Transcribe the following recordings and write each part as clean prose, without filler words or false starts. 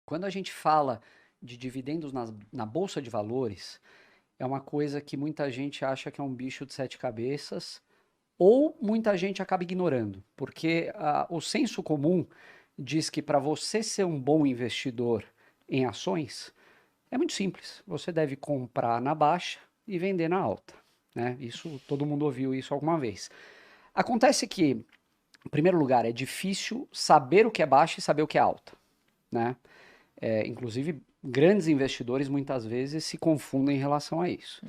Quando a gente fala de dividendos na Bolsa de Valores, é uma coisa que muita gente acha que é um bicho de sete cabeças, ou muita gente acaba ignorando, porque o senso comum diz que para você ser um bom investidor em ações, é muito simples. Você deve comprar na baixa e vender na alta, né? Isso, todo mundo ouviu isso alguma vez. Acontece que, em primeiro lugar, é difícil saber o que é baixa e saber o que é alta, né? Inclusive, grandes investidores muitas vezes se confundem em relação a isso.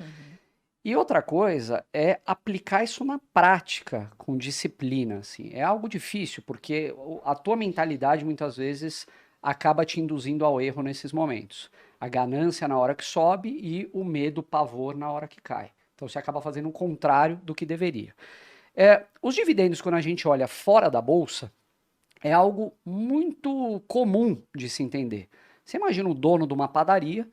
E outra coisa é aplicar isso na prática, com disciplina, assim. É algo difícil, porque a tua mentalidade muitas vezes acaba te induzindo ao erro nesses momentos. A ganância na hora que sobe e o medo, o pavor na hora que cai. Então você acaba fazendo o contrário do que deveria. Os dividendos, quando a gente olha fora da bolsa, é algo muito comum de se entender. Você imagina o dono de uma padaria,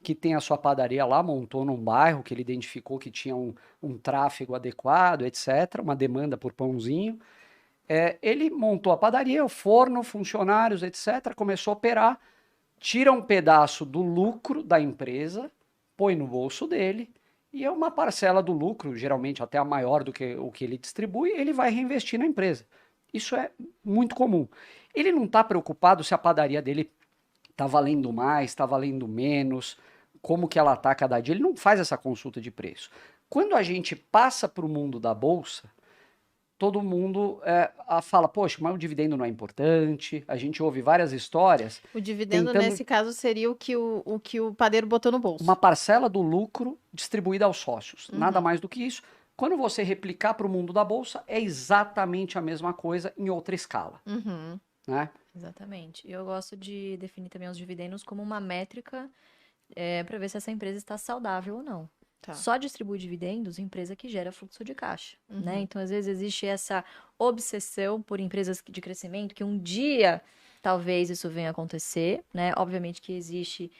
que tem a sua padaria lá, montou num bairro que ele identificou que tinha um tráfego adequado, etc., uma demanda por pãozinho. Ele montou a padaria, o forno, funcionários, etc., começou a operar, tira um pedaço do lucro da empresa, põe no bolso dele, e é uma parcela do lucro, geralmente até a maior do que o que ele distribui, ele vai reinvestir na empresa. Isso é muito comum. Ele não está preocupado se a padaria dele está valendo mais, está valendo menos, como que ela está cada dia. Ele não faz essa consulta de preço. Quando a gente passa para o mundo da bolsa, todo mundo fala, poxa, mas o dividendo não é importante. A gente ouve várias histórias. O dividendo, tentando nesse caso, seria o que o padeiro botou no bolso. uma parcela do lucro distribuída aos sócios. Nada mais do que isso. Quando você replicar para o mundo da bolsa, é exatamente a mesma coisa em outra escala, né? Exatamente. E eu gosto de definir também os dividendos como uma métrica para ver se essa empresa está saudável ou não. Tá. Só distribui dividendos empresa que gera fluxo de caixa, né? Então, às vezes, existe essa obsessão por empresas de crescimento, que um dia talvez isso venha a acontecer, né? Obviamente que existe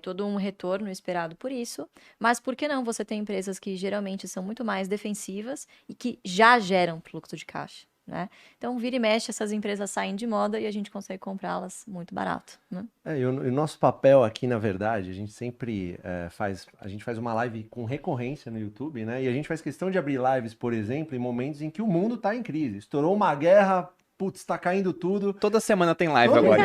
todo um retorno esperado por isso, mas por que não você tem empresas que geralmente são muito mais defensivas e que já geram fluxo de caixa, né? Então, vira e mexe, essas empresas saem de moda e a gente consegue comprá-las muito barato, né? E o nosso papel aqui, na verdade, a gente sempre faz uma live com recorrência no YouTube, né? E a gente faz questão de abrir lives, por exemplo, em momentos em que o mundo está em crise. Estourou uma guerra, putz, está caindo tudo. Toda semana tem live agora.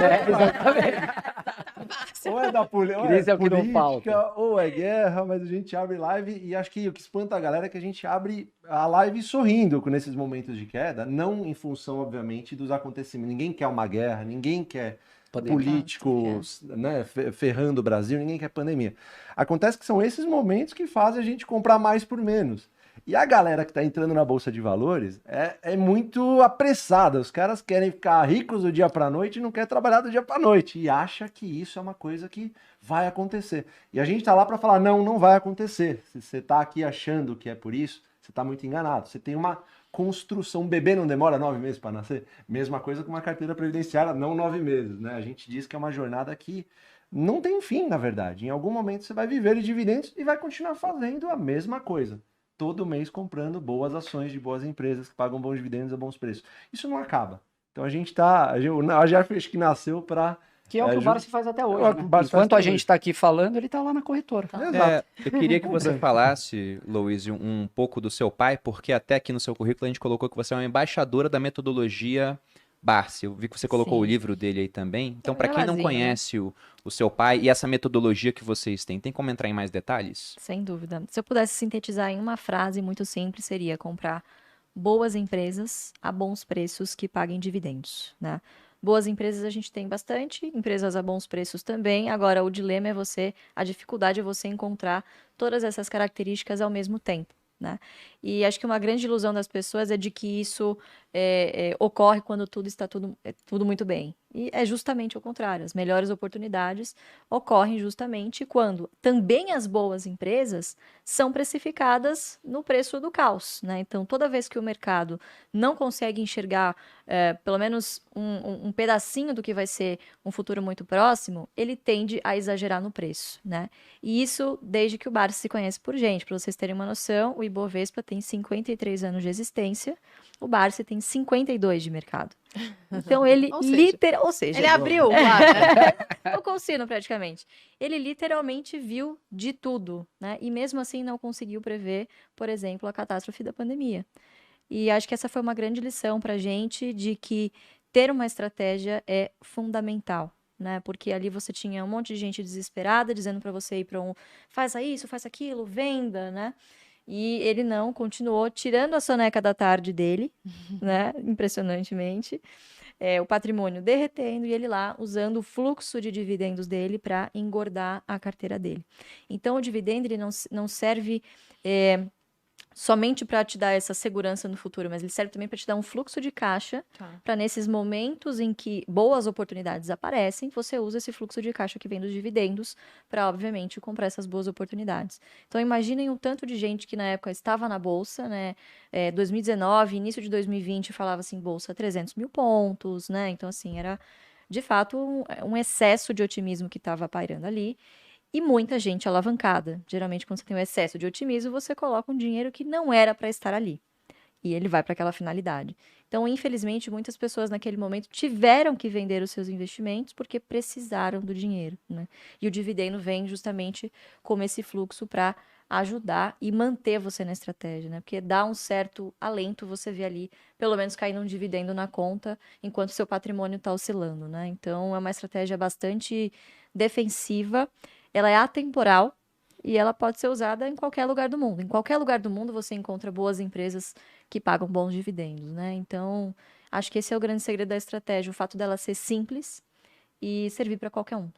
Ou é da Crise é o que não política, falta. ou é guerra, mas a gente abre live e acho que o que espanta a galera é que a gente abre a live sorrindo nesses momentos de queda, não em função, obviamente, dos acontecimentos. Ninguém quer uma guerra, ninguém quer políticos, né, ferrando o Brasil, ninguém quer pandemia. Acontece que são esses momentos que fazem a gente comprar mais por menos. E a galera que está entrando na Bolsa de Valores é muito apressada. Os caras querem ficar ricos do dia para a noite e não querem trabalhar do dia para a noite. E acha que isso é uma coisa que vai acontecer. E a gente está lá para falar, não vai acontecer. Se você está aqui achando que é por isso, você está muito enganado. Você tem uma construção. Um bebê não demora 9 meses para nascer? Mesma coisa com uma carteira previdenciária, não 9 meses, né? A gente diz que é uma jornada que não tem fim, na verdade. Em algum momento você vai viver de dividendos e vai continuar fazendo a mesma coisa. Todo mês comprando boas ações de boas empresas que pagam bons dividendos a bons preços. Isso não acaba. Então a gente tá... A Jeffrey acho que nasceu para... Que é o que o Barsi faz até hoje, né? Barsi faz Enquanto a até gente hoje. está aqui falando, ele está lá na corretora. Exato. Eu queria que você falasse, Louise, um pouco do seu pai, porque até aqui no seu currículo a gente colocou que você é uma embaixadora da metodologia Barsi. Eu vi que você colocou Sim. o livro dele aí também. Então, É um para quem não menorzinho, conhece o seu pai e essa metodologia que vocês têm, tem como entrar em mais detalhes? Sem dúvida. Se eu pudesse sintetizar em uma frase muito simples, seria comprar boas empresas a bons preços que paguem dividendos, né? Boas empresas a gente tem bastante, empresas a bons preços também. Agora, o dilema é a dificuldade é você encontrar todas essas características ao mesmo tempo, né? E acho que uma grande ilusão das pessoas é de que isso ocorre quando tudo muito bem. E é justamente o contrário. As melhores oportunidades ocorrem justamente quando também as boas empresas são precificadas no preço do caos, né? Então, toda vez que o mercado não consegue enxergar pelo menos um pedacinho do que vai ser um futuro muito próximo, ele tende a exagerar no preço, né? E isso desde que o Barsi se conhece por gente. Para vocês terem uma noção, o Ibovespa tem 53 anos de existência, o Barsi tem 52 de mercado. Então ele Ou seja, ou seja, ele abriu lá, né? o trocou o sino praticamente. Ele literalmente viu de tudo, né? E mesmo assim não conseguiu prever, por exemplo, a catástrofe da pandemia. E acho que essa foi uma grande lição para a gente de que ter uma estratégia é fundamental, né? Porque ali você tinha um monte de gente desesperada dizendo para você ir para faça isso, faça aquilo, venda, né? E ele não, continuou tirando a soneca da tarde dele, né? Impressionantemente. O patrimônio derretendo e ele lá usando o fluxo de dividendos dele para engordar a carteira dele. Então, o dividendo ele não serve somente para te dar essa segurança no futuro, mas ele serve também para te dar um fluxo de caixa para nesses momentos em que boas oportunidades aparecem, você usa esse fluxo de caixa que vem dos dividendos para, obviamente, comprar essas boas oportunidades. Então, imaginem o tanto de gente que na época estava na Bolsa, né? 2019, início de 2020, falava assim, Bolsa 300 mil pontos, né? Então, assim, era de fato um excesso de otimismo que estava pairando ali. E muita gente alavancada. Geralmente, quando você tem um excesso de otimismo, você coloca um dinheiro que não era para estar ali. E ele vai para aquela finalidade. Então, infelizmente, muitas pessoas naquele momento tiveram que vender os seus investimentos porque precisaram do dinheiro, né? E o dividendo vem justamente como esse fluxo para ajudar e manter você na estratégia, né? Porque dá um certo alento você ver ali, pelo menos caindo um dividendo na conta, enquanto seu patrimônio está oscilando, né? Então, é uma estratégia bastante defensiva. Ela é atemporal e ela pode ser usada em qualquer lugar do mundo. Em qualquer lugar do mundo você encontra boas empresas que pagam bons dividendos, né? Então, acho que esse é o grande segredo da estratégia, o fato dela ser simples e servir para qualquer um.